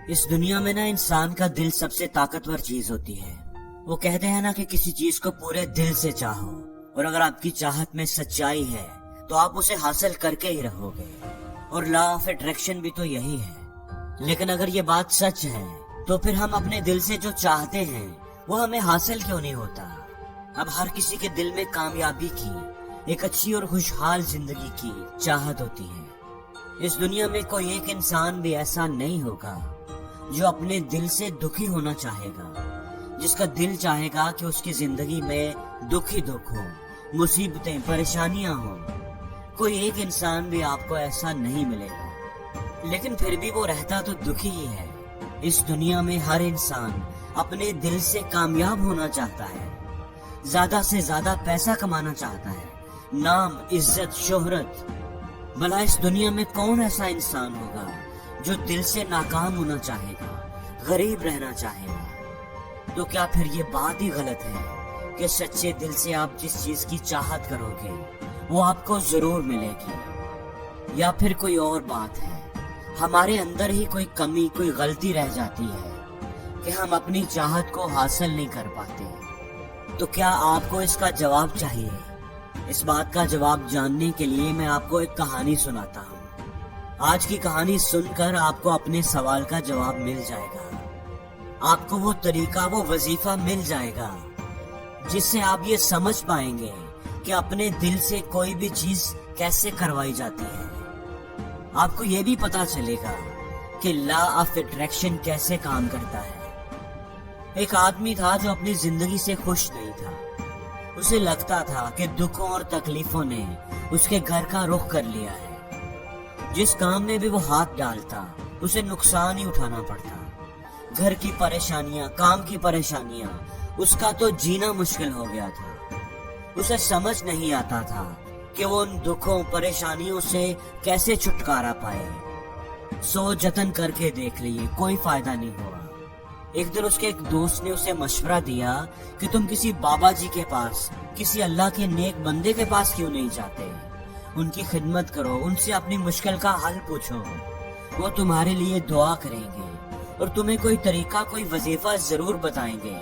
इस दुनिया में ना इंसान का दिल सबसे ताकतवर चीज होती है। वो कहते हैं ना कि किसी चीज को पूरे दिल से चाहो, और अगर आपकी चाहत में सच्चाई है तो आप उसे हासिल करके ही रहोगे। और लॉ ऑफ अट्रैक्शन भी तो यही है। लेकिन अगर ये बात सच है तो फिर हम अपने दिल से जो चाहते हैं वो हमें हासिल क्यों नहीं होता? अब हर किसी के दिल में कामयाबी की, एक अच्छी और खुशहाल जिंदगी की चाहत होती है। इस दुनिया में कोई एक इंसान भी ऐसा नहीं होगा जो अपने दिल से दुखी होना चाहेगा, जिसका दिल चाहेगा कि उसकी जिंदगी में दुख ही दुख हो, मुसीबतें परेशानियां हो। कोई एक इंसान भी आपको ऐसा नहीं मिलेगा, लेकिन फिर भी वो रहता तो दुखी ही है। इस दुनिया में हर इंसान अपने दिल से कामयाब होना चाहता है, ज्यादा से ज्यादा पैसा कमाना चाहता है, नाम, इज्जत, शोहरत। भला इस दुनिया में कौन ऐसा इंसान होगा जो दिल से नाकाम होना चाहेगा, गरीब रहना चाहेगा? तो क्या फिर ये बात ही गलत है कि सच्चे दिल से आप जिस चीज की चाहत करोगे वो आपको जरूर मिलेगी? या फिर कोई और बात है, हमारे अंदर ही कोई कमी, कोई गलती रह जाती है कि हम अपनी चाहत को हासिल नहीं कर पाते? तो क्या आपको इसका जवाब चाहिए? इस बात का जवाब जानने के लिए मैं आपको एक कहानी सुनाता हूँ। आज की कहानी सुनकर आपको अपने सवाल का जवाब मिल जाएगा। आपको वो तरीका, वो वजीफा मिल जाएगा जिससे आप ये समझ पाएंगे कि अपने दिल से कोई भी चीज कैसे करवाई जाती है। आपको ये भी पता चलेगा कि लॉ ऑफ अट्रैक्शन कैसे काम करता है। एक आदमी था जो अपनी जिंदगी से खुश नहीं था। उसे लगता था कि दुखों और तकलीफों ने उसके घर का रुख कर लिया है। जिस काम में भी वो हाथ डालता उसे नुकसान ही उठाना पड़ता। घर की परेशानियां, काम की परेशानियां, उसका तो जीना मुश्किल हो गया था। उसे समझ नहीं आता था कि वो उन दुखों, परेशानियों से कैसे छुटकारा पाए। सोच जतन करके देख लिए, कोई फायदा नहीं हुआ। एक दिन उसके एक दोस्त ने उसे मशवरा दिया कि तुम किसी बाबा जी के पास, किसी अल्लाह के नेक बंदे के पास क्यों नहीं जाते? उनकी खिदमत करो, उनसे अपनी मुश्किल का हल पूछो, वो तुम्हारे लिए दुआ करेंगे और तुम्हें कोई तरीका, कोई वजीफा जरूर बताएंगे।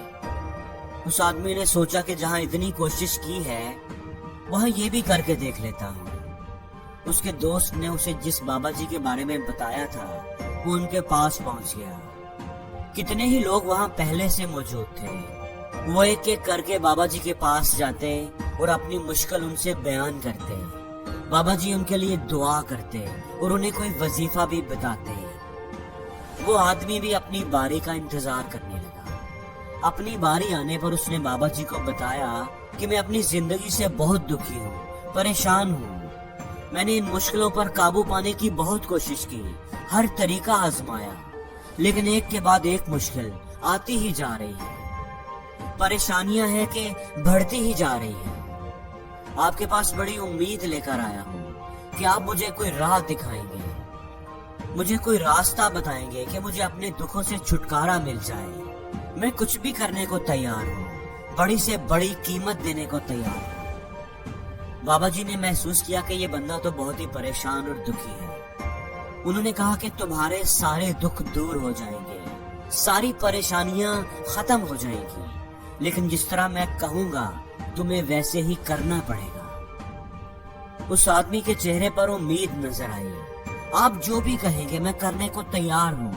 उस आदमी ने सोचा कि जहाँ इतनी कोशिश की है वहाँ ये भी करके देख लेता हूँ। उसके दोस्त ने उसे जिस बाबा जी के बारे में बताया था वो उनके पास पहुँच गया। कितने ही लोग वहाँ पहले से मौजूद थे। वो एक एक करके बाबा जी के पास जाते और अपनी मुश्किल उनसे बयान करते। बाबा जी उनके लिए दुआ करते और उन्हें कोई वजीफा भी बताते। वो आदमी भी अपनी बारी का इंतजार करने लगा। अपनी बारी आने पर उसने बाबा जी को बताया कि मैं अपनी जिंदगी से बहुत दुखी हूँ, परेशान हूँ। मैंने इन मुश्किलों पर काबू पाने की बहुत कोशिश की, हर तरीका आजमाया, लेकिन एक के बाद एक मुश्किल आती ही जा रही है। परेशानियां हैं कि बढ़ती ही जा रही है। आपके पास बड़ी उम्मीद लेकर आया हूँ कि आप मुझे कोई राह दिखाएंगे, मुझे कोई रास्ता बताएंगे कि मुझे अपने दुखों से छुटकारा मिल जाए। मैं कुछ भी करने को तैयार हूँ, बड़ी से बड़ी कीमत देने को तैयार हूँ। बाबा जी ने महसूस किया कि ये बंदा तो बहुत ही परेशान और दुखी है। उन्होंने कहा कि तुम्हारे सारे दुख दूर हो जाएंगे, सारी परेशानियां खत्म हो जाएंगी, लेकिन जिस तरह मैं कहूंगा तुम्हें वैसे ही करना पड़ेगा। उस आदमी के चेहरे पर उम्मीद नजर आई। आप जो भी कहेंगे मैं करने को तैयार हूँ,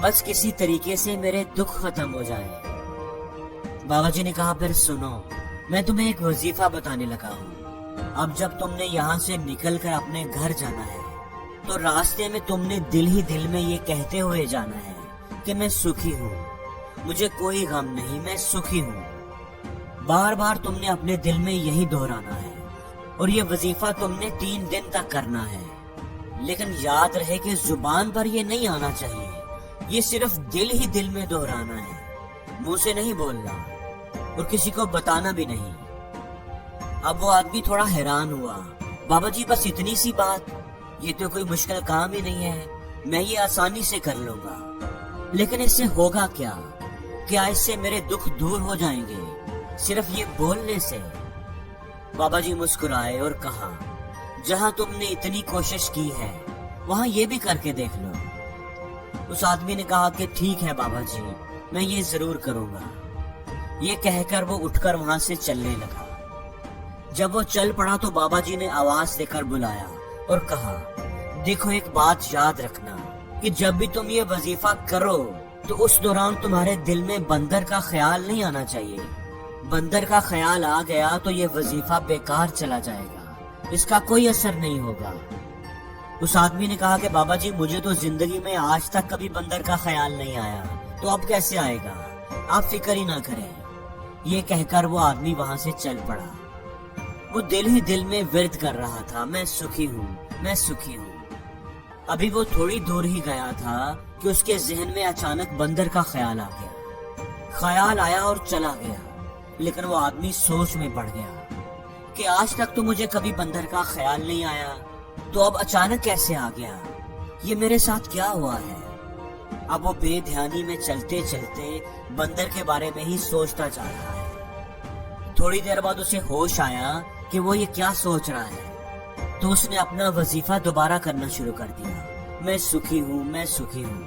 बस किसी तरीके से मेरे दुख खत्म हो जाए। बाबा जी ने कहा फिर सुनो, मैं तुम्हें एक वजीफा बताने लगा हूँ। अब जब तुमने यहाँ से निकल कर अपने घर जाना है तो रास्ते में तुमने दिल ही दिल में ये कहते हुए जाना है कि मैं सुखी हूँ, मुझे कोई गम नहीं, मैं सुखी हूँ। बार बार तुमने अपने दिल में यही दोहराना है और ये वजीफा तुमने 3 दिन तक करना है। लेकिन याद रहे कि जुबान पर ये नहीं आना चाहिए, ये सिर्फ दिल ही दिल में दोहराना है, मुंह से नहीं बोलना और किसी को बताना भी नहीं। अब वो आदमी थोड़ा हैरान हुआ। बाबा जी बस इतनी सी बात, ये तो कोई मुश्किल काम ही नहीं है, मैं ये आसानी से कर लूंगा। लेकिन इससे होगा क्या? क्या इससे मेरे दुख दूर हो जाएंगे सिर्फ ये बोलने से? बाबा जी मुस्कुराए और कहा, जहां तुमने इतनी कोशिश की है वहां ये भी करके देख लो। اس آدمی نے کہا کہ ٹھیک ہے بابا جی، میں یہ ضرور کروں گا۔ یہ کہہ کر وہ اٹھ کر وہاں سے چلنے لگا۔ جب وہ چل پڑا تو بابا جی نے آواز دے کر بلایا اور کہا، دیکھو ایک بات یاد رکھنا کہ جب بھی تم یہ وظیفہ کرو تو اس دوران تمہارے دل میں بندر کا خیال نہیں آنا چاہیے۔ بندر کا خیال آ گیا تو یہ وظیفہ بیکار چلا جائے گا، اس کا کوئی اثر نہیں ہوگا۔ اس آدمی نے کہا کہ بابا جی مجھے تو زندگی میں آج تک کبھی بندر کا خیال نہیں آیا، تو اب کیسے آئے گا؟ آپ فکر ہی نہ کریں۔ یہ کہہ کر وہ آدمی وہاں سے چل پڑا۔ وہ دل ہی دل میں ورد کر رہا تھا، میں سکھی ہوں، میں سکھی ہوں۔ ابھی وہ تھوڑی دور ہی گیا تھا کہ اس کے ذہن میں اچانک بندر کا خیال آ گیا۔ خیال آیا اور چلا گیا، لیکن وہ آدمی سوچ میں پڑ گیا کہ آج تک تو مجھے کبھی بندر کا خیال نہیں آیا، تو اب اچانک کیسے آ گیا؟ یہ میرے ساتھ کیا ہوا ہے؟ اب وہ بے دھیانی میں چلتے چلتے بندر کے بارے میں ہی سوچتا جا رہا ہے۔ تھوڑی دیر بعد اسے ہوش آیا کہ وہ یہ کیا سوچ رہا ہے، تو اس نے اپنا وظیفہ دوبارہ کرنا شروع کر دیا، میں سکھی ہوں، میں سکھی ہوں۔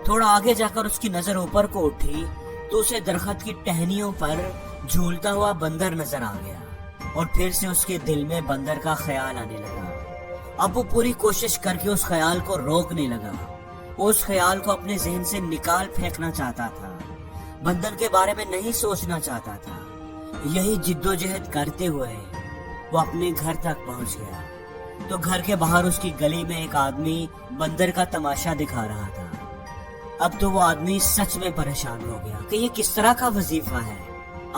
تھوڑا آگے جا کر اس کی نظر اوپر کو اٹھی تو اسے درخت کی ٹہنیوں پر جھولتا ہوا بندر نظر آ گیا، اور پھر سے اس کے دل میں بندر کا خیال آنے لگا۔ اب وہ پوری کوشش کر کے اس خیال کو روکنے لگا، وہ اس خیال کو اپنے ذہن سے نکال پھینکنا چاہتا تھا، بندر کے بارے میں نہیں سوچنا چاہتا تھا۔ یہی جد و جہد کرتے ہوئے وہ اپنے گھر تک پہنچ گیا تو گھر کے باہر اس کی گلی میں ایک آدمی بندر کا تماشا دکھا رہا تھا۔ اب تو وہ آدمی سچ میں پریشان ہو گیا کہ یہ کس طرح کا وظیفہ ہے،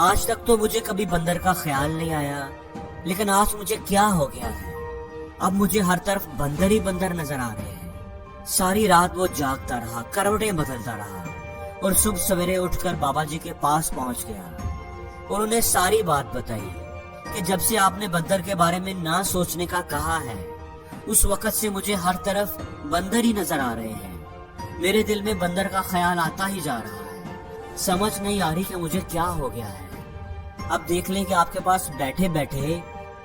آج تک تو مجھے کبھی بندر کا خیال نہیں آیا، لیکن آج مجھے کیا ہو گیا ہے؟ اب مجھے ہر طرف بندر ہی بندر نظر آ رہے ہیں۔ ساری رات وہ جاگتا رہا، کروٹیں بدلتا رہا، اور صبح سویرے اٹھ کر بابا جی کے پاس پہنچ گیا اور انہیں ساری بات بتائی کہ جب سے آپ نے بندر کے بارے میں نہ سوچنے کا کہا ہے، اس وقت سے مجھے ہر طرف بندر ہی نظر آ رہے ہیں، میرے دل میں بندر کا خیال آتا ہی جا رہا ہے، سمجھ نہیں آ رہی کہ مجھے کیا ہو گیا ہے۔ اب دیکھ لیں کہ آپ کے پاس بیٹھے بیٹھے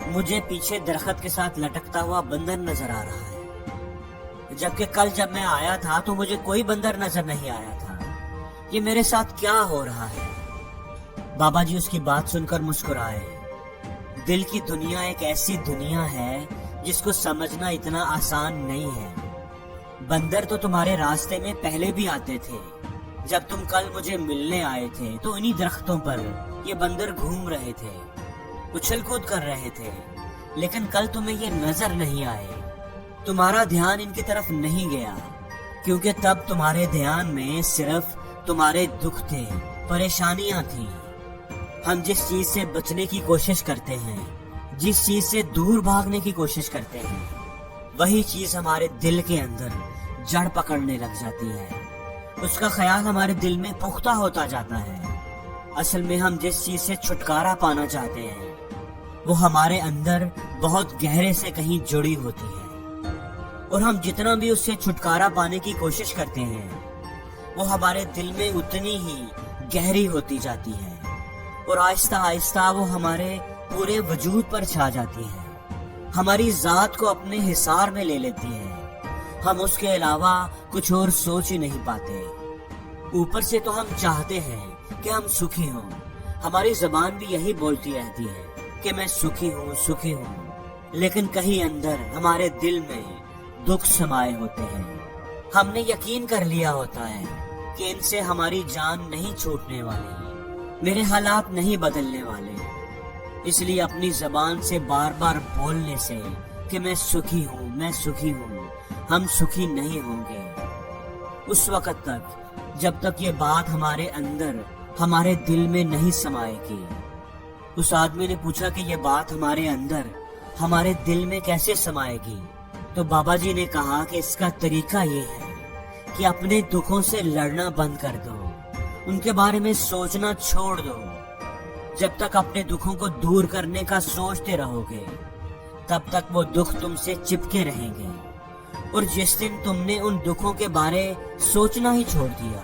مجھے پیچھے درخت کے ساتھ لٹکتا ہوا بندر نظر آ رہا ہے، جبکہ کل جب میں آیا تھا تو مجھے کوئی بندر نظر نہیں آیا تھا، یہ میرے ساتھ کیا ہو رہا ہے؟ بابا جی اس کی بات سن کر مسکرائے۔ دل کی دنیا ایک ایسی دنیا ہے جس کو سمجھنا اتنا آسان نہیں ہے۔ بندر تو تمہارے راستے میں پہلے بھی آتے تھے، جب تم کل مجھے ملنے آئے تھے تو انہی درختوں پر یہ بندر گھوم رہے تھے، اچھل کود کر رہے تھے، لیکن کل تمہیں یہ نظر نہیں آئے، تمہارا دھیان ان کی طرف نہیں گیا، کیونکہ تب تمہارے دھیان میں صرف تمہارے دکھ تھے، پریشانیاں تھیں۔ ہم جس چیز سے بچنے کی کوشش کرتے ہیں، جس چیز سے دور بھاگنے کی کوشش کرتے ہیں، وہی چیز ہمارے دل کے اندر جڑ پکڑنے لگ جاتی ہے، اس کا خیال ہمارے دل میں پختہ ہوتا جاتا ہے۔ اصل میں ہم جس چیز سے چھٹکارا پانا چاہتے ہیں وہ ہمارے اندر بہت گہرے سے کہیں جڑی ہوتی ہے، اور ہم جتنا بھی اس سے چھٹکارا پانے کی کوشش کرتے ہیں وہ ہمارے دل میں اتنی ہی گہری ہوتی جاتی ہے، اور آہستہ آہستہ وہ ہمارے پورے وجود پر چھا جاتی ہے، ہماری ذات کو اپنے حصار میں لے لیتی ہے، ہم اس کے علاوہ کچھ اور سوچ ہی نہیں پاتے۔ اوپر سے تو ہم چاہتے ہیں کہ ہم سکھی ہوں، ہماری زبان بھی یہی بولتی رہتی ہے کہ میں سکھی ہوں، سکھی ہوں، لیکن کہیں اندر ہمارے دل میں دکھ سمائے ہوتے ہیں، ہم نے یقین کر لیا ہوتا ہے کہ ان سے ہماری جان نہیں چھوٹنے والی، میرے حالات نہیں بدلنے والے، اس لیے اپنی زبان سے بار بار بولنے سے کہ میں سکھی ہوں، میں سکھی ہوں، ہم سکھی نہیں ہوں گے۔ اس وقت تک جب تک یہ بات ہمارے اندر، ہمارے دل میں نہیں سمائے گی۔ اس آدمی نے پوچھا کہ یہ بات ہمارے اندر، ہمارے دل میں کیسے سمائے گی؟ تو بابا جی نے کہا کہ اس کا طریقہ یہ ہے کہ اپنے دکھوں سے لڑنا بند کر دو، ان کے بارے میں سوچنا چھوڑ دو۔ جب تک اپنے دکھوں کو دور کرنے کا سوچتے رہو گے تب تک وہ دکھ تم سے چپکے رہیں گے، اور جس دن تم نے ان دکھوں کے بارے سوچنا ہی چھوڑ دیا،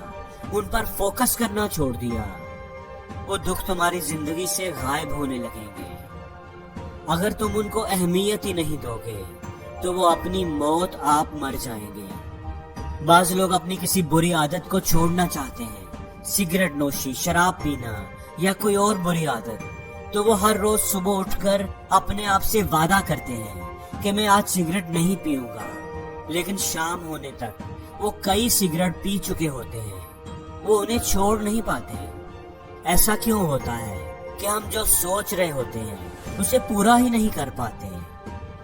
ان پر فوکس کرنا چھوڑ دیا، وہ دکھ تمہاری زندگی سے غائب ہونے لگیں گے۔ اگر تم ان کو اہمیت ہی نہیں دو گے تو وہ اپنی موت آپ مر جائیں گے۔ बाज लोग अपनी किसी बुरी आदत को छोड़ना चाहते हैं, सिगरेट नोशी, शराब पीना या कोई और बुरी आदत, तो वो हर रोज सुबह उठकर अपने आप से वादा करते हैं कि मैं आज सिगरेट नहीं पीऊंगा, लेकिन शाम होने तक वो कई सिगरेट पी चुके होते हैं, वो उन्हें छोड़ नहीं पाते। ऐसा क्यों होता है कि हम जो सोच रहे होते हैं उसे पूरा ही नहीं कर पाते?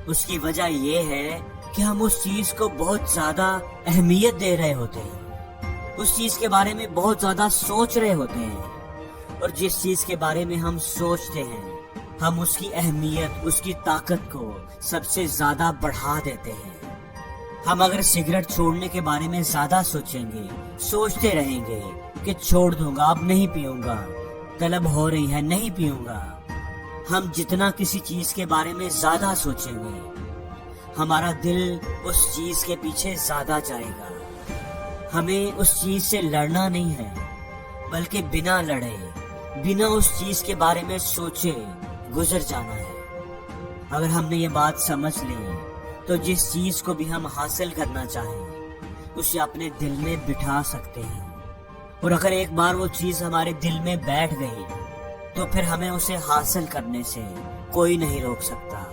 उसकी वजह ये है कि हम उस चीज को बहुत ज्यादा अहमियत दे रहे होते हैं, उस चीज के बारे में बहुत ज्यादा सोच रहे होते हैं, और जिस चीज के बारे में हम सोचते हैं हम उसकी अहमियत, उसकी ताकत को सबसे ज्यादा बढ़ा देते हैं। हम अगर सिगरेट छोड़ने के बारे में ज्यादा सोचेंगे, सोचते रहेंगे कि छोड़ दूंगा, अब नहीं पीऊंगा, तलब हो रही है, नहीं पीऊंगा, हम जितना किसी चीज के बारे में ज्यादा सोचेंगे हमारा दिल उस चीज के पीछे ज्यादा जाएगा। हमें उस चीज से लड़ना नहीं है, बल्कि बिना लड़े, बिना उस चीज के बारे में सोचे गुजर जाना है। अगर हमने ये बात समझ ली तो जिस चीज को भी हम हासिल करना चाहें उसे अपने दिल में बिठा सकते हैं, और अगर एक बार वो चीज हमारे दिल में बैठ गई तो फिर हमें उसे हासिल करने से कोई नहीं रोक सकता।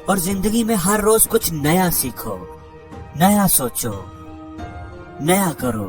और जिंदगी में हर रोज कुछ नया सीखो, नया सोचो, नया करो।